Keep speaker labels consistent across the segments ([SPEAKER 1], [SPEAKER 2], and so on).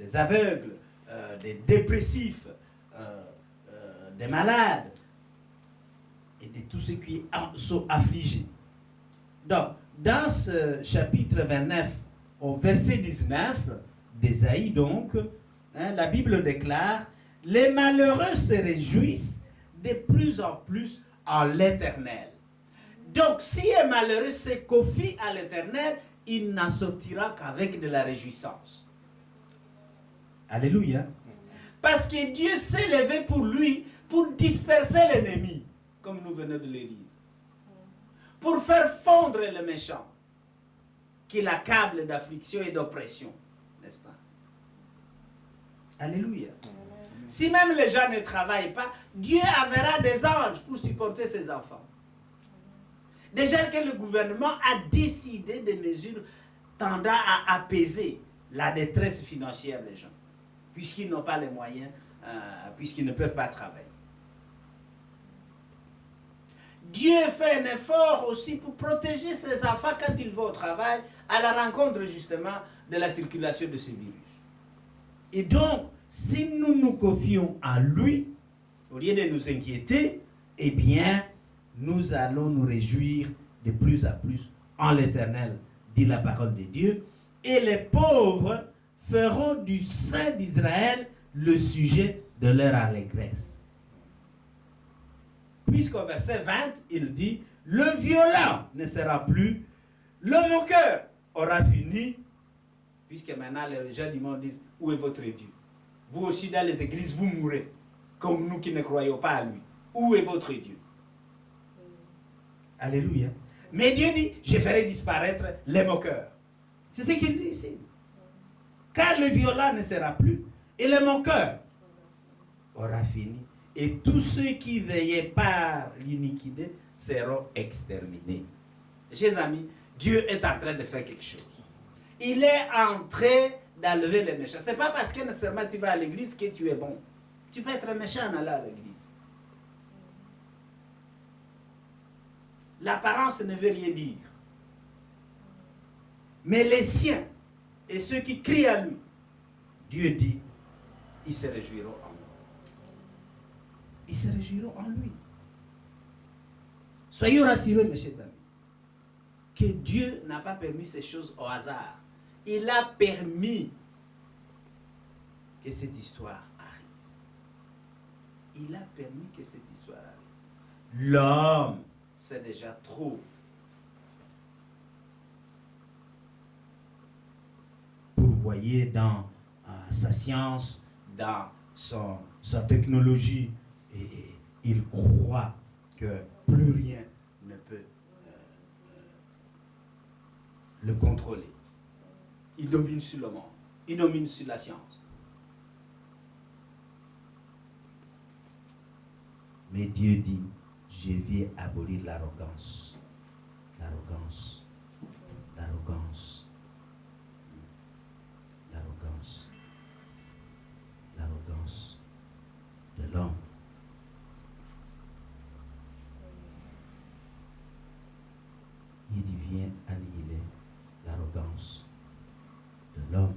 [SPEAKER 1] des aveugles, des dépressifs, des malades et de tous ceux qui sont affligés. Donc, dans ce chapitre 29, au verset 19 d'Ésaïe, donc, la Bible déclare: les malheureux se réjouissent de plus en plus en l'Éternel. Donc, si un malheureux se confie à l'Éternel, il n'en sortira qu'avec de la réjouissance. Alléluia. Parce que Dieu s'est levé pour lui, pour disperser l'ennemi, comme nous venons de le lire. Pour faire fondre le méchant, qui l'accable d'affliction et d'oppression. N'est-ce pas? Alléluia. Si même les gens ne travaillent pas, Dieu enverra des anges pour supporter ses enfants. Déjà que le gouvernement a décidé des mesures tendant à apaiser la détresse financière des gens, puisqu'ils n'ont pas les moyens, puisqu'ils ne peuvent pas travailler. Dieu fait un effort aussi pour protéger ses enfants quand ils vont au travail, à la rencontre justement de la circulation de ce virus. Et donc, si nous nous confions à lui, au lieu de nous inquiéter, eh bien, nous allons nous réjouir de plus en plus en l'Éternel, dit la parole de Dieu. Et les pauvres feront du sein d'Israël le sujet de leur allégresse. Puisqu'au verset 20, il dit: le violent ne sera plus, le moqueur aura fini, puisque maintenant les gens du monde disent: où est votre Dieu? Vous aussi dans les églises, vous mourrez, comme nous qui ne croyons pas à lui. Où est votre Dieu? Alléluia. Mais Dieu dit: je ferai disparaître les moqueurs. C'est ce qu'il dit ici. Car le violent ne sera plus, et le moqueur aura fini. Et tous ceux qui veillaient par l'iniquité seront exterminés. Chers amis, Dieu est en train de faire quelque chose. Il est en train d'enlever les méchants. Ce n'est pas parce que nécessairement tu vas à l'église que tu es bon. Tu peux être méchant en allant à l'église. L'apparence ne veut rien dire. Mais les siens et ceux qui crient à lui, Dieu dit, ils se réjouiront en lui. Ils se réjouiront en lui. Soyez rassurés, mes chers amis, que Dieu n'a pas permis ces choses au hasard. Il a permis que cette histoire arrive. Il a permis que cette histoire arrive. L'homme, c'est déjà trop. Pour voyer dans sa science, dans sa technologie, et il croit que plus rien ne peut le contrôler. Il domine sur le monde. Il domine sur la science. Mais Dieu dit, je viens abolir l'arrogance. L'arrogance. L'arrogance. L'arrogance. L'arrogance de l'homme. Il vient annihiler l'arrogance de l'homme.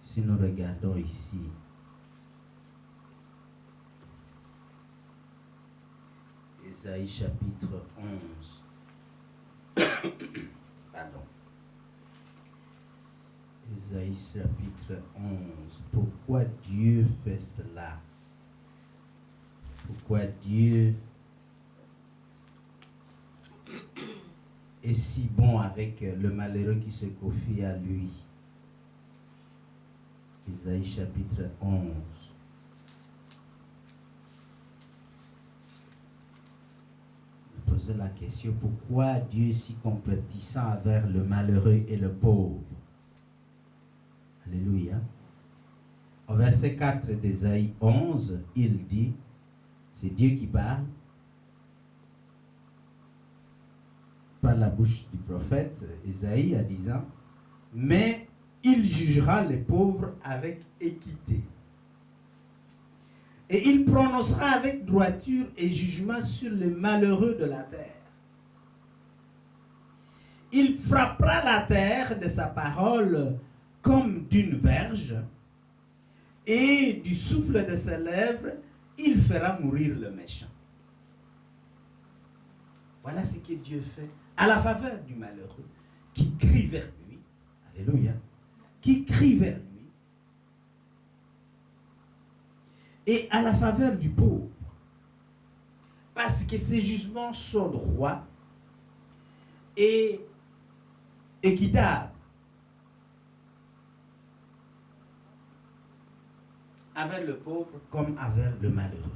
[SPEAKER 1] Si nous regardons ici, Ésaïe chapitre 11, pardon, Ésaïe chapitre 11, pourquoi Dieu fait cela? Pourquoi Dieu est si bon avec le malheureux qui se confie à lui? Ésaïe chapitre 11. Je me posais la question, pourquoi Dieu est si compatissant envers le malheureux et le pauvre? Alléluia. Au verset 4 d'Ésaïe 11, il dit, c'est Dieu qui parle, par la bouche du prophète Ésaïe, en disant, mais il jugera les pauvres avec équité. Et il prononcera avec droiture et jugement sur les malheureux de la terre. Il frappera la terre de sa parole comme d'une verge, et du souffle de ses lèvres, il fera mourir le méchant. Voilà ce que Dieu fait à la faveur du malheureux qui crie vers lui. Alléluia. Qui crie vers lui. Et à la faveur du pauvre. Parce que ses jugements sont droits et équitables. Avec le pauvre comme avec le malheureux.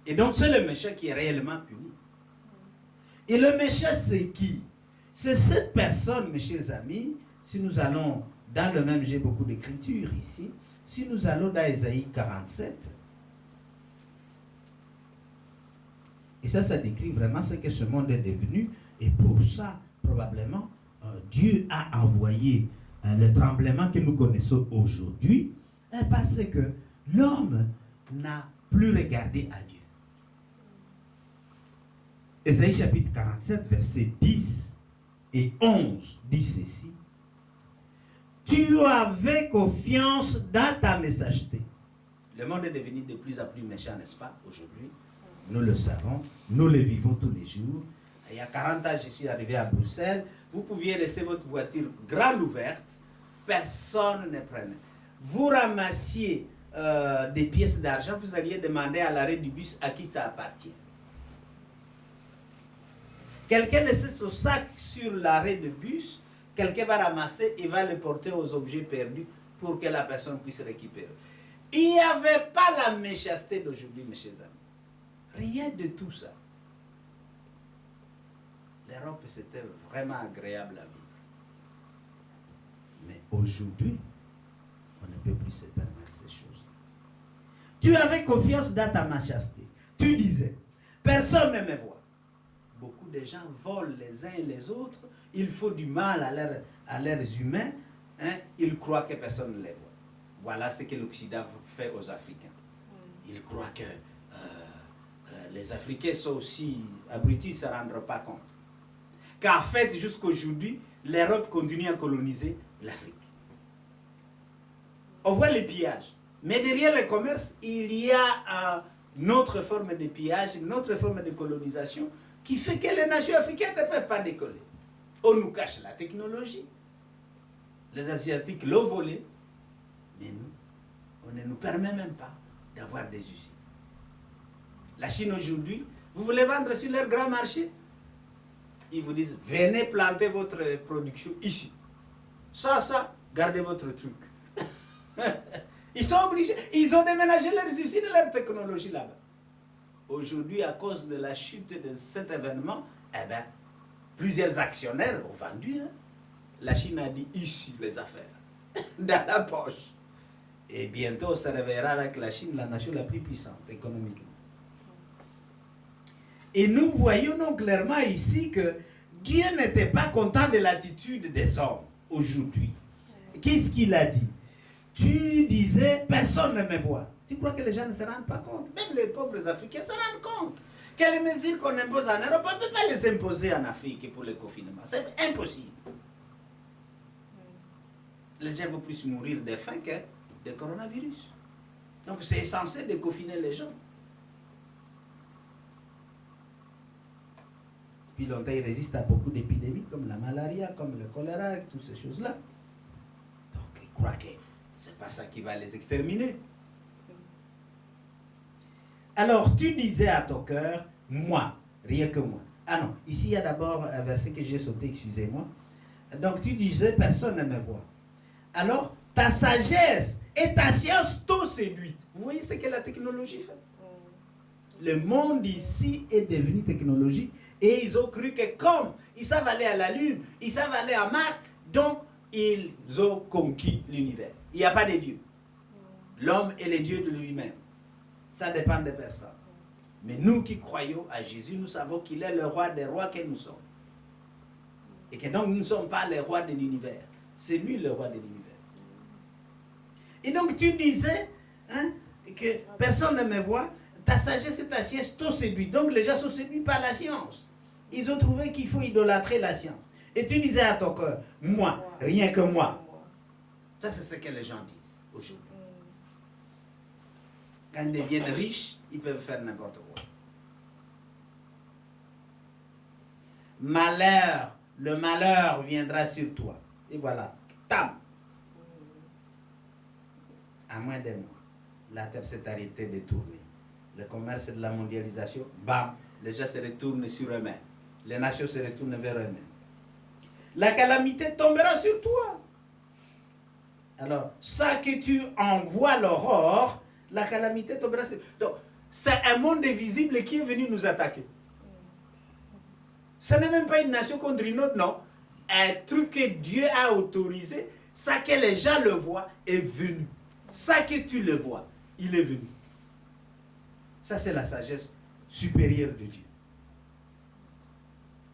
[SPEAKER 1] Et donc c'est le méchant qui est réellement puni. Et le méchant c'est qui? C'est cette personne, mes chers amis, si nous allons dans le même, j'ai beaucoup d'écriture ici, si nous allons dans Ésaïe 47, et ça décrit vraiment ce que ce monde est devenu, et pour ça, probablement, Dieu a envoyé le tremblement que nous connaissons aujourd'hui, parce que l'homme n'a plus regardé à Dieu. Ésaïe chapitre 47, versets 10 et 11 dit ceci. Tu avais confiance dans ta messageté. Le monde est devenu de plus en plus méchant, n'est-ce pas, aujourd'hui? Nous le savons, nous le vivons tous les jours. Il y a 40 ans, je suis arrivé à Bruxelles. Vous pouviez laisser votre voiture grande ouverte. Personne ne prenait. Vous ramassiez des pièces d'argent, vous alliez demander à l'arrêt du bus à qui ça appartient. Quelqu'un laissait son sac sur l'arrêt de bus, quelqu'un va ramasser et va le porter aux objets perdus pour que la personne puisse récupérer. Il n'y avait pas la méchanceté d'aujourd'hui, mes chers amis. Rien de tout ça. L'Europe, c'était vraiment agréable à vivre. Mais aujourd'hui, on ne peut plus se permettre ces choses. Tu avais confiance dans ta méchanceté. Tu disais, personne ne me voit. Beaucoup de gens volent les uns et les autres. Il faut du mal à leurs humains. Ils croient que personne ne les voit. Voilà ce que l'Occident fait aux Africains. Ils croient que les Africains sont aussi abrutis, ils ne se rendent pas compte. Qu'en fait, jusqu'aujourd'hui, l'Europe continue à coloniser l'Afrique. On voit les pillages. Mais derrière le commerce, il y a une autre forme de pillage, une autre forme de colonisation qui fait que les nations africaines ne peuvent pas décoller. On nous cache la technologie. Les Asiatiques l'ont volé, mais nous, on ne nous permet même pas d'avoir des usines. La Chine aujourd'hui, vous voulez vendre sur leur grand marché? Ils vous disent, venez planter votre production ici. Ça, gardez votre truc. Ils sont obligés, ils ont déménagé leurs usines et leur technologie là-bas. Aujourd'hui, à cause de la chute de cet événement, plusieurs actionnaires ont vendu. La Chine a dit ici les affaires, dans la poche. Et bientôt, on se réveillera avec la Chine, la nation la plus puissante économiquement. Et nous voyons donc clairement ici que Dieu n'était pas content de l'attitude des hommes aujourd'hui. Qu'est-ce qu'il a dit? Tu disais, personne ne me voit. Tu crois que les gens ne se rendent pas compte? Même les pauvres Africains se rendent compte que les mesures qu'on impose en Europe, on ne peut pas les imposer en Afrique pour le confinement. C'est impossible. Les gens vont plus mourir de faim que de coronavirus. Donc c'est censé déconfiner les gens. Depuis longtemps, ils résistent à beaucoup d'épidémies comme la malaria, comme le choléra, et toutes ces choses-là. Donc ils croient que c'est pas ça qui va les exterminer. Alors tu disais à ton cœur, moi, rien que moi. Ah non, ici il y a d'abord un verset que j'ai sauté, excusez-moi. Donc tu disais, personne ne me voit. Alors ta sagesse et ta science t'ont séduite. Vous voyez ce que la technologie fait? Le monde ici est devenu technologique et ils ont cru que comme ils savent aller à la Lune, ils savent aller en Mars, donc ils ont conquis l'univers. Il n'y a pas de Dieu. L'homme est le Dieu de lui-même. Ça dépend des personnes. Mais nous qui croyons à Jésus, nous savons qu'il est le roi des rois que nous sommes. Et que donc nous ne sommes pas les rois de l'univers. C'est lui le roi de l'univers. Et donc tu disais que personne ne me voit. Ta sagesse et ta science t'ont séduit. Donc les gens sont séduits par la science. Ils ont trouvé qu'il faut idolâtrer la science. Et tu disais à ton cœur, moi, rien que moi. Ça, c'est ce que les gens disent aujourd'hui. Quand ils deviennent riches, ils peuvent faire n'importe quoi. Malheur, le malheur viendra sur toi. Et voilà, tam. À moins d'un mois, la terre s'est arrêtée de tourner. Le commerce de la mondialisation, bam, les gens se retournent sur eux-mêmes. Les nations se retournent vers eux-mêmes. La calamité tombera sur toi. Alors, ça que tu envoies l'aurore, la calamité tombera sur toi. Donc, c'est un monde invisible qui est venu nous attaquer. Ce n'est même pas une nation contre une autre, non. Un truc que Dieu a autorisé, ça que les gens le voient, est venu. Ça que tu le vois, il est venu. Ça, c'est la sagesse supérieure de Dieu.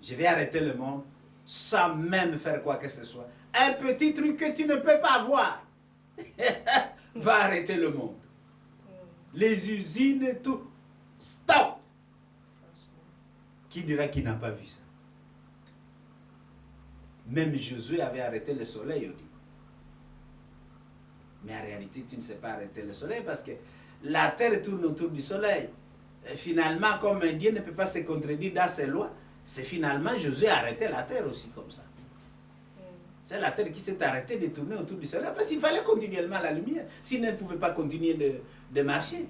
[SPEAKER 1] Je vais arrêter le monde sans même faire quoi que ce soit. Un petit truc que tu ne peux pas voir va arrêter le monde. Les usines et tout. Stop! Qui dira qu'il n'a pas vu ça? Même Josué avait arrêté le soleil, on dit. Mais en réalité, tu ne sais pas arrêter le soleil parce que la terre tourne autour du soleil. Et finalement, comme Dieu ne peut pas se contredire dans ses lois, c'est finalement Josué a arrêté la terre aussi comme ça. C'est la terre qui s'est arrêtée de tourner autour du soleil parce qu'il fallait continuellement la lumière. S'il ne pouvait pas continuer de marcher.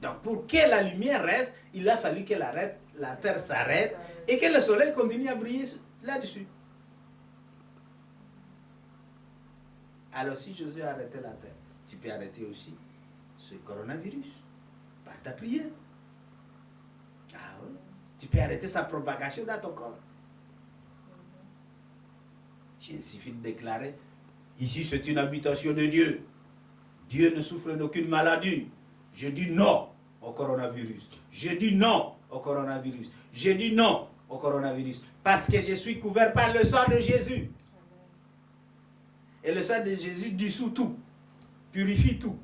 [SPEAKER 1] Donc, pour que la lumière reste, il a fallu que la terre s'arrête et que le soleil continue à briller là-dessus. Alors, si Josué a arrêté la terre, tu peux arrêter aussi ce coronavirus par ta prière. Ah oui. Tu peux arrêter sa propagation dans ton corps. Il suffit de déclarer, ici c'est une habitation de Dieu. Dieu ne souffre d'aucune maladie. Je dis non au coronavirus. Je dis non au coronavirus. Je dis non au coronavirus. Parce que je suis couvert par le sang de Jésus. Et le sang de Jésus dissout tout. Purifie tout.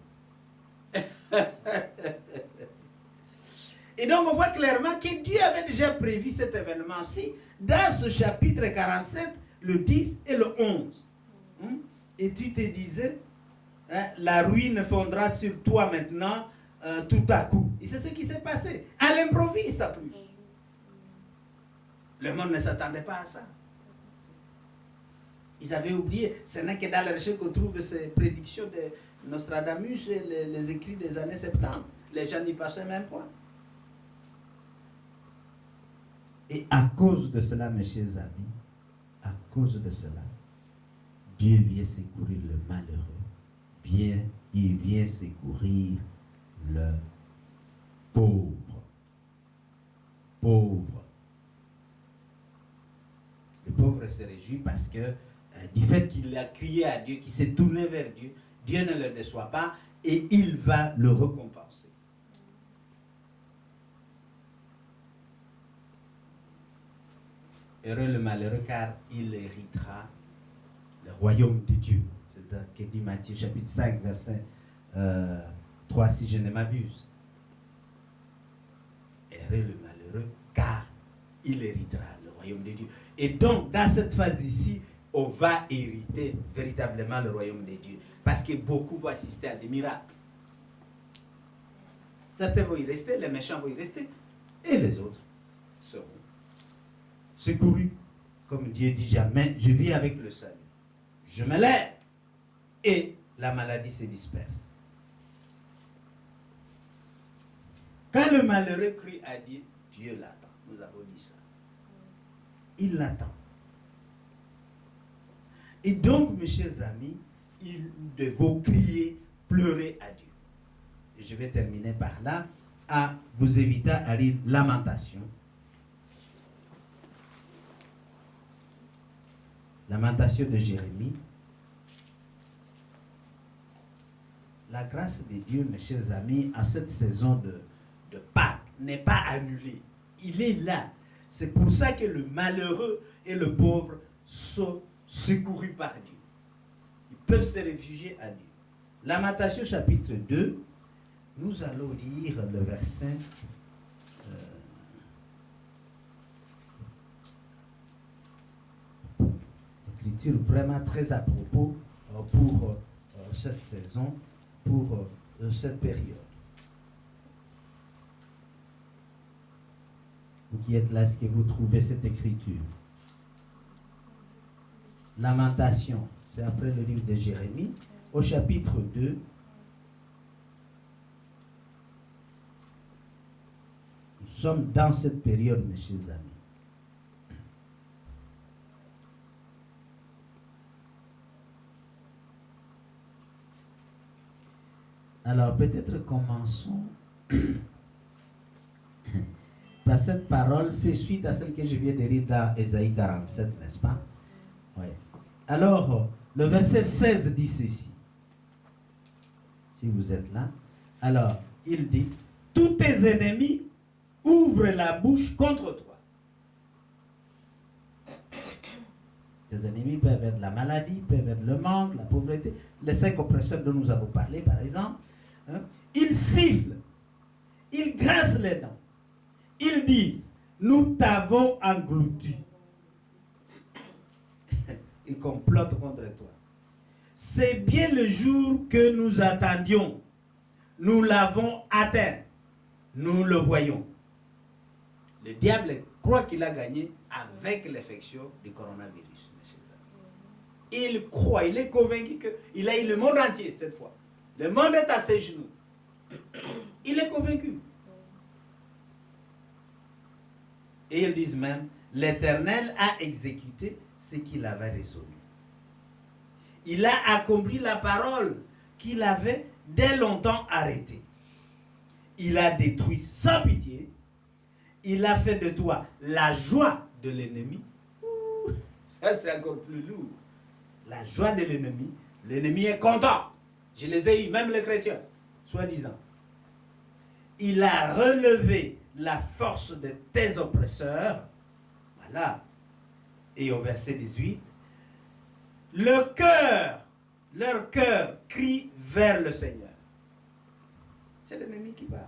[SPEAKER 1] Et donc on voit clairement que Dieu avait déjà prévu cet événement-ci dans ce chapitre 47, le 10 et le 11. Et tu te disais, la ruine fondra sur toi maintenant tout à coup. Et c'est ce qui s'est passé. À l'improviste en plus. Le monde ne s'attendait pas à ça. Ils avaient oublié. Ce n'est que dans la recherche qu'on trouve ces prédictions de Nostradamus et les écrits des années 70. Les gens n'y passaient même pas. Et à cause de cela, mes chers amis, à cause de cela, Dieu vient secourir le malheureux. Il vient secourir le pauvre. Pauvre. Le pauvre se réjouit parce que du fait qu'il a crié à Dieu, qu'il s'est tourné vers Dieu, Dieu ne le déçoit pas et il va le récompenser. Heureux le malheureux car il héritera le royaume de Dieu. C'est ce que dit Matthieu chapitre 5 verset 3 si je ne m'abuse. Heureux le malheureux car il héritera le royaume de Dieu. Et donc dans cette phase ici, on va hériter véritablement le royaume de Dieu. Parce que beaucoup vont assister à des miracles. Certains vont y rester, les méchants vont y rester, et les autres seront secourus. Comme Dieu dit jamais, je vis avec le salut. Je me lève et la maladie se disperse. Quand le malheureux crie à Dieu, Dieu l'attend. Nous avons dit ça. Il l'attend. Et donc, mes chers amis, nous devons crier, pleurer à Dieu. Et je vais terminer par là, à vous inviter à lire Lamentation. Lamentation de Jérémie. La grâce de Dieu, mes chers amis, à cette saison de Pâques n'est pas annulée. Il est là. C'est pour ça que le malheureux et le pauvre sont secourus par Dieu. Ils peuvent se réfugier à Dieu. Lamentation chapitre 2, nous allons lire le verset écriture vraiment très à propos pour cette saison, pour cette période. Vous qui êtes là, est-ce que vous trouvez cette écriture? Lamentation, c'est après le livre de Jérémie, au chapitre 2. Nous sommes dans cette période, mes chers amis. Alors, peut-être commençons par cette parole, fait suite à celle que je viens de lire dans Ésaïe 47, n'est-ce pas? Oui. Alors, le verset 16 dit ceci. Si vous êtes là. Alors, il dit, tous tes ennemis ouvrent la bouche contre toi. Tes ennemis peuvent être la maladie, peuvent être le manque, la pauvreté, les 5 oppresseurs dont nous avons parlé, par exemple. Hein? Ils sifflent, ils grincent les dents, ils disent, nous t'avons englouti. Ils complotent contre toi. C'est bien le jour que nous attendions. Nous l'avons atteint. Nous le voyons. Le diable croit qu'il a gagné avec l'infection du coronavirus, mes chers amis. Il croit, il est convaincu qu'il a eu le monde entier cette fois. Le monde est à ses genoux. Il est convaincu. Et ils disent même, l'Éternel a exécuté ce qu'il avait résolu. Il a accompli la parole qu'il avait dès longtemps arrêtée. Il a détruit sans pitié. Il a fait de toi la joie de l'ennemi. Ça, c'est encore plus lourd. La joie de l'ennemi. L'ennemi est content. Je les ai eu, même les chrétiens, soi-disant. Il a relevé la force de tes oppresseurs. Voilà. Et au verset 18, leur cœur crie vers le Seigneur. C'est l'ennemi qui parle.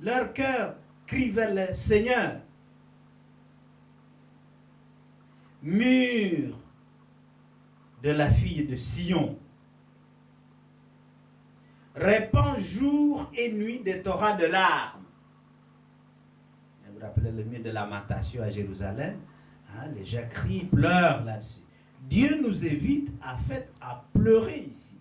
[SPEAKER 1] Leur cœur crie vers le Seigneur. Mur de la fille de Sion, répand jour et nuit des torrents de larmes. Vous vous rappelez le mur de lamentation à Jérusalem? Hein, les gens crient, pleurent là-dessus. Dieu nous évite à pleurer ici,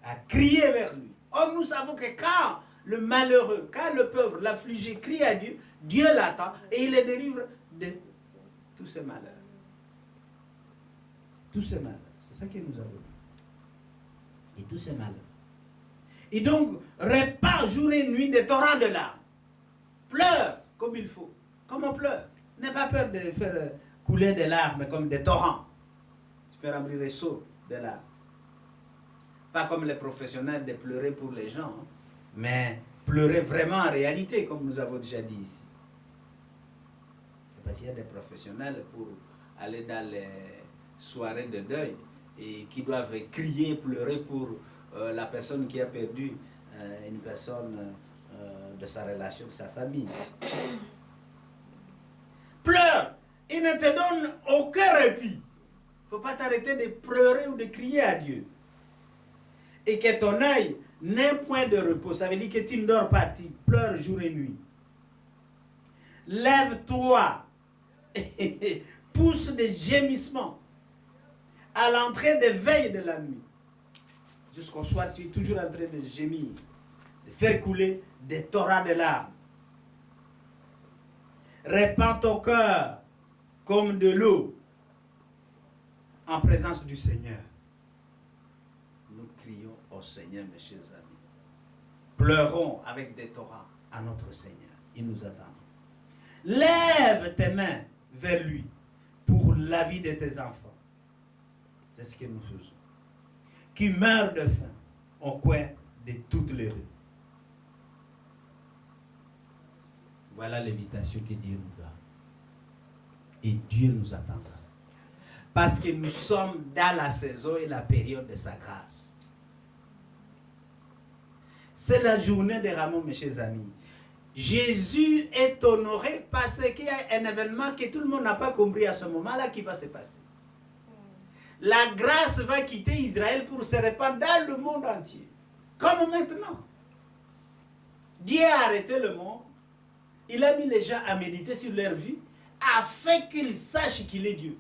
[SPEAKER 1] à crier vers lui. Or, nous savons que quand le malheureux, quand le pauvre, l'affligé crie à Dieu, Dieu l'attend et il les délivre de tous ces malheurs. Tous ces malheurs. C'est ça que nous avons dit. Et tous ces malheurs. Et donc, répand jour et nuit des torrents de larmes. Pleure comme il faut. Comme on pleure. N'aie pas peur de faire couler des larmes comme des torrents. Tu peux remplir les seaux de larmes. Pas comme les professionnels de pleurer pour les gens, hein, mais pleurer vraiment en réalité, comme nous avons déjà dit ici. C'est parce qu'il y a des professionnels pour aller dans les soirées de deuil et qui doivent crier, pleurer pour la personne qui a perdu une personne de sa relation, de sa famille. Pleure, il ne te donne aucun répit. Il ne faut pas t'arrêter de pleurer ou de crier à Dieu. Et que ton œil n'ait point de repos. Ça veut dire que tu ne dors pas, tu pleures jour et nuit. Lève-toi, pousse des gémissements à l'entrée des veilles de la nuit. Jusqu'au soir, tu es toujours en train de gémir, de faire couler des torrents de larmes. Répands ton cœur comme de l'eau en présence du Seigneur. Nous crions au Seigneur, mes chers amis. Pleurons avec des torrents à notre Seigneur. Il nous attend. Lève tes mains vers lui pour la vie de tes enfants. C'est ce que nous faisons. Qui meurent de faim au coin de toutes les rues. Voilà l'invitation que Dieu nous donne. Et Dieu nous attendra. Parce que nous sommes dans la saison et la période de sa grâce. C'est la journée des rameaux, mes chers amis. Jésus est honoré parce qu'il y a un événement que tout le monde n'a pas compris à ce moment-là qui va se passer. La grâce va quitter Israël pour se répandre dans le monde entier. Comme maintenant. Dieu a arrêté le monde. Il a mis les gens à méditer sur leur vie afin qu'ils sachent qu'il est Dieu.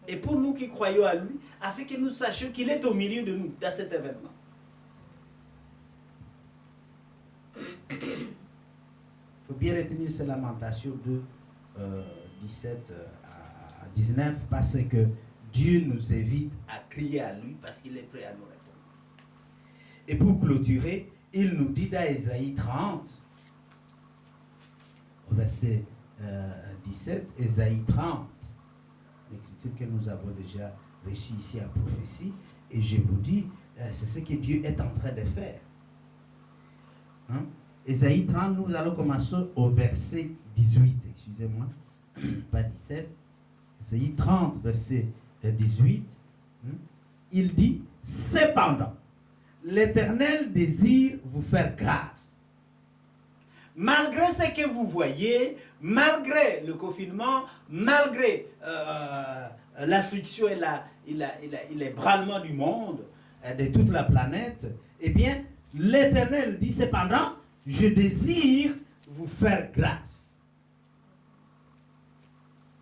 [SPEAKER 1] Et pour nous qui croyons à lui, afin que nous sachions qu'il est au milieu de nous dans cet événement. Il faut bien retenir ces lamentations de 17 à 19 parce que Dieu nous invite à crier à lui parce qu'il est prêt à nous répondre. Et pour clôturer, il nous dit dans Ésaïe 30, au verset 17, Ésaïe 30, l'écriture que nous avons déjà reçue ici à prophétie, et je vous dis, c'est ce que Dieu est en train de faire. Hein? Ésaïe 30, nous allons commencer au verset 18, excusez-moi, pas 17. Ésaïe 30, verset 18, il dit, cependant, l'Éternel désire vous faire grâce. Malgré ce que vous voyez, malgré le confinement, malgré l'affliction et l'ébranlement du monde, de toute la planète, eh bien, l'Éternel dit cependant, je désire vous faire grâce.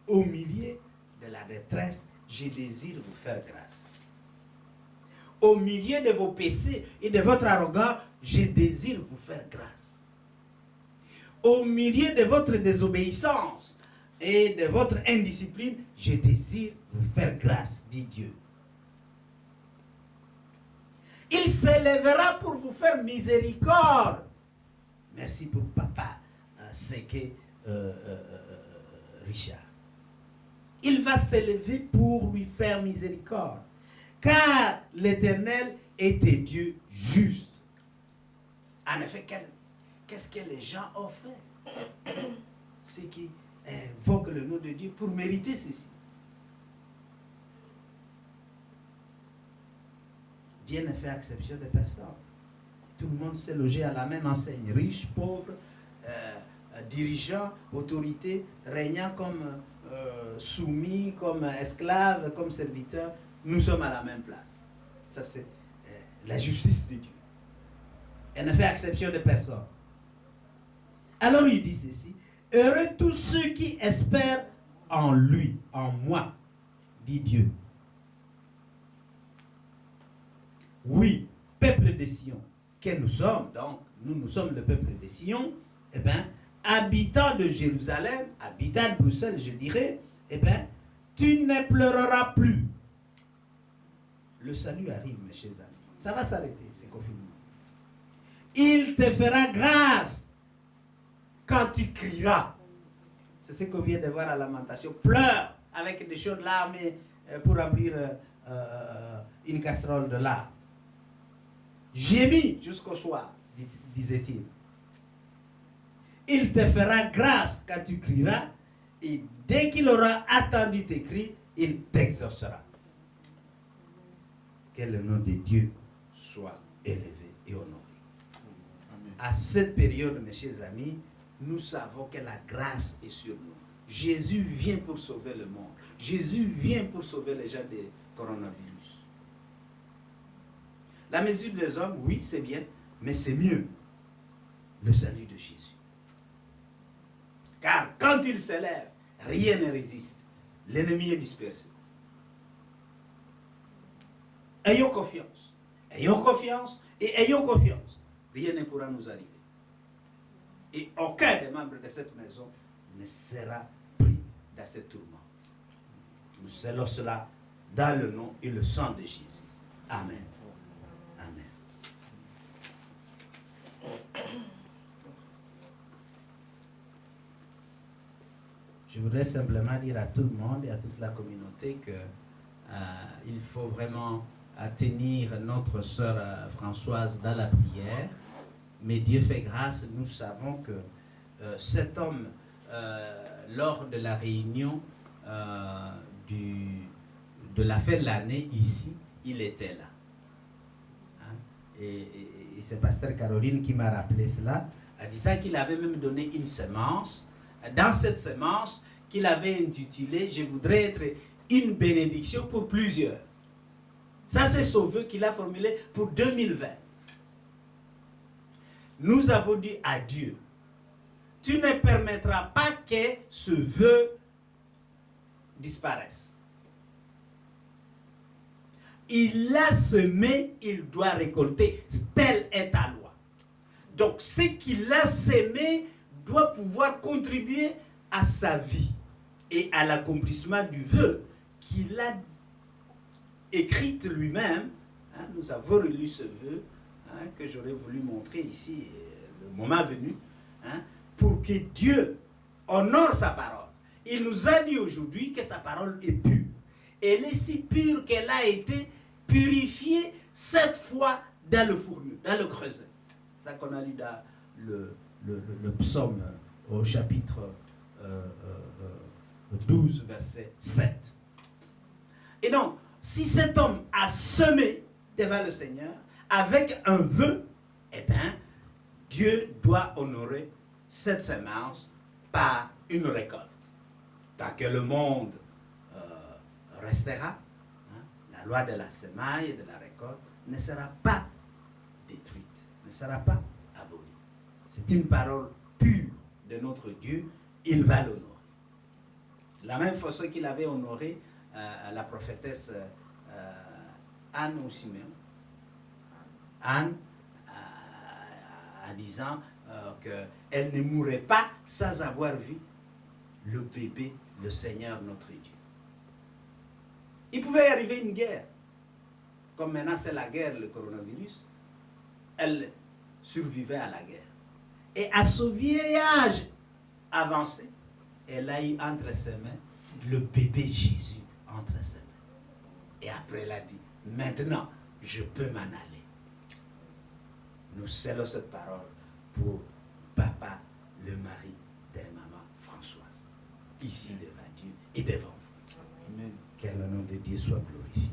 [SPEAKER 1] Au milieu de la détresse, je désire vous faire grâce. Au milieu de vos péchés et de votre arrogance, je désire vous faire grâce. Au milieu de votre désobéissance et de votre indiscipline, je désire vous faire grâce, dit Dieu. Il s'élèvera pour vous faire miséricorde. Merci pour papa, c'est que Richard. Il va s'élever pour lui faire miséricorde. Car l'Éternel était Dieu juste. En effet, qu'est-ce que les gens ont fait? C'est qu'ils invoquent le nom de Dieu pour mériter ceci. Dieu ne fait exception de personne. Tout le monde s'est logé à la même enseigne. Riche, pauvre, dirigeant, autorité, régnant comme soumis, comme esclave, comme serviteur. Nous sommes à la même place. Ça, c'est la justice de Dieu. Elle ne fait exception de personne. Alors il dit ceci, heureux tous ceux qui espèrent en lui, en moi, dit Dieu. Oui, peuple de Sion, que nous sommes, donc nous sommes le peuple de Sion, eh bien, habitants de Jérusalem, habitants de Bruxelles, je dirais, eh bien, tu ne pleureras plus. Le salut arrive, mes chers amis. Ça va s'arrêter, ce confinement. Il te fera grâce quand tu crieras. C'est ce qu'on vient de voir à la lamentation. Pleure avec des chaudes larmes pour remplir une casserole de larmes. Gémis jusqu'au soir, disait-il. Il te fera grâce quand tu crieras, et dès qu'il aura attendu tes cris, il t'exaucera. Que le nom de Dieu soit élevé et honoré. Amen. À cette période, mes chers amis, nous savons que la grâce est sur nous. Jésus vient pour sauver le monde. Jésus vient pour sauver les gens du coronavirus. La mesure des hommes, oui, c'est bien, mais c'est mieux le salut de Jésus. Car quand il s'élève, rien ne résiste. L'ennemi est dispersé. Ayons confiance. Ayons confiance et ayons confiance. Rien ne pourra nous arriver. Et aucun des membres de cette maison ne sera pris dans cette tourmente. Nous scellons cela dans le nom et le sang de Jésus. Amen. Amen. Je voudrais simplement dire à tout le monde et à toute la communauté que il faut vraiment tenir notre sœur Françoise dans la prière. Mais Dieu fait grâce, nous savons que cet homme, lors de la réunion de la fin de l'année ici, il était là. Hein? Et c'est Pasteur Caroline qui m'a rappelé cela. disant qu'il avait même donné une semence. Dans cette semence qu'il avait intitulée « Je voudrais être une bénédiction pour plusieurs ». Ça, c'est son vœu qu'il a formulé pour 2020. Nous avons dit à Dieu, tu ne permettras pas que ce vœu disparaisse. Il a semé, il doit récolter. Telle est ta loi. Donc, ce qu'il a semé doit pouvoir contribuer à sa vie et à l'accomplissement du vœu qu'il a écrit lui-même. Nous avons relu ce vœu que j'aurais voulu montrer ici, le moment venu, pour que Dieu honore sa parole. Il nous a dit aujourd'hui que sa parole est pure. Elle est si pure qu'elle a été purifiée 7 fois dans le fourneau, dans le creuset. C'est ça qu'on a lu dans le psaume au chapitre 12, verset 7. Et donc, si cet homme a semé devant le Seigneur avec un vœu, eh bien, Dieu doit honorer cette semence par une récolte. Tant que le monde restera, la loi de la semaille et de la récolte ne sera pas détruite, ne sera pas abolie. C'est une parole pure de notre Dieu, il va l'honorer. La même façon qu'il avait honoré la prophétesse Anne ou Siméon. Anne, en disant qu'elle ne mourrait pas sans avoir vu le bébé, le Seigneur notre Dieu. Il pouvait y arriver une guerre. Comme maintenant c'est la guerre, le coronavirus, elle survivait à la guerre. Et à ce vieil âge avancé, elle a eu entre ses mains le bébé Jésus entre ses mains. Et après elle a dit, maintenant je peux m'en aller. Nous scellons cette parole pour papa, le mari de maman Françoise, ici devant Dieu et devant vous. Amen. Que le nom de Dieu soit glorifié.